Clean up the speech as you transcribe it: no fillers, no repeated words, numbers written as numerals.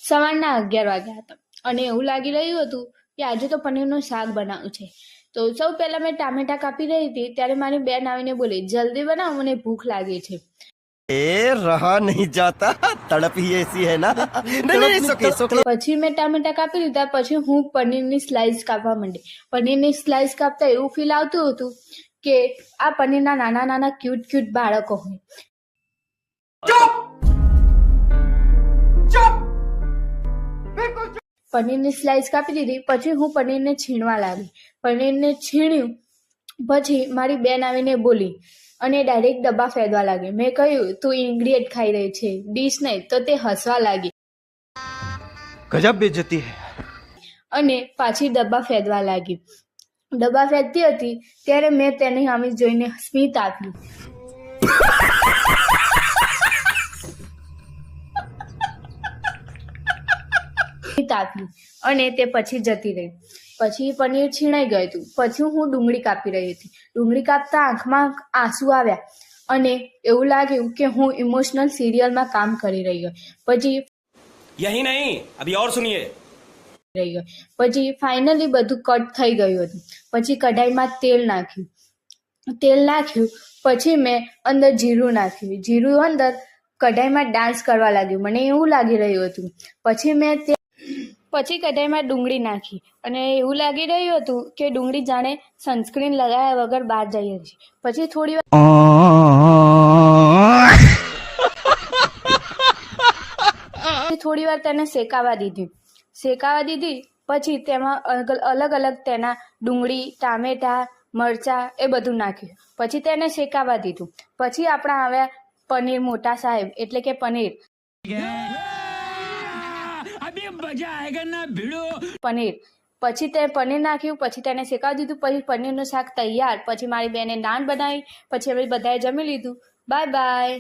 સવારના 11 વાગ્યા હતા અને એવું લાગી રહ્યું હતું કે આજે તો પનીરનું શાક બનાવવું છે। તો સૌ પહેલા મેં ટામેટા કાપી રહી હતી ત્યારે મારી બેન આવીને બોલી, જલ્દી બનાવ, મને ભૂખ લાગી છે। रहा नहीं जाता, तड़प ही ऐसी है ना। પછી મેં ટામેટા કાપી લીધા, પછી હું પનીરની સ્લાઇસ કાપવા માંડી। પનીરની સ્લાઇસ કાપતા એવું ફીલ આવતું હતું કે આ પનીરના નાના નાના ક્યુટ બાળકો હોય। પનીરની સ્લાઇસ કાપી દીધી, પછી હું પનીરને છીણવા લાગી। પનીરને છીણ્યું પછી મારી બેન આવીને બોલી અને ડાયરેક્ટ ડબ્બા ફેંદવા લાગી। મેં કહ્યું, તું ઇન્ગ્રેડિયન્ટ ખાઈ રહી છે, ડીશ નહીં। તો તે હસવા લાગી गजब बेइज्जती है। અને પાછી ડબ્બા ફેંદવા લાગી। ડબ્બા ફેંકતી હતી ત્યારે મેં તેની સામે જોઈને સ્મિત આપી અને તે પછી જતી રહી। પછી પનીર છીણાઈ ગયું હતું। પછી હું ડુંગળી કાપી રહી હતી। ડુંગળી કાપતા આંખમાં આંસુ આવ્યા અને એવું લાગ્યું કે હું ઇમોશનલ સિરિયલમાં કામ કરી રહી હોય। પછી यही नहीं, अभी और सुनिए। પછી ફાઇનલી બધું કટ થઈ ગયું હતું। પછી કઢાઈમાં તેલ નાખ્યું। પછી મેં અંદર જીરું નાખ્યું। જીરું અંદર કઢાઈમાં ડાન્સ કરવા લાગ્યું, મને એવું લાગી રહ્યું હતું। પછી કઢાઈમાં ડુંગળી નાખી અને એવું લાગી રહ્યું હતું કે ડુંગળી જાણે સનસ્ક્રીન લગાવ્યા વગર બહાર જઈ રહી છે। પછી થોડી વાર તેને શેકાવા દીધી। પછી તેમાં અલગ અલગ તેના ડુંગળી, ટામેટા, મરચાં એ બધું નાખ્યું। પછી તેને શેકાવા દીધું। પછી આપણા આવ્યા પનીર મોટા સાહેબ, એટલે કે પનીર। પછી તે પનીર નાખ્યું, પછી તેને શેકાવી દીધું। પછી પનીરનું શાક તૈયાર। પછી મારી બેને નાન બનાવી, પછી અમે બધાએ જમી લીધું। Bye bye.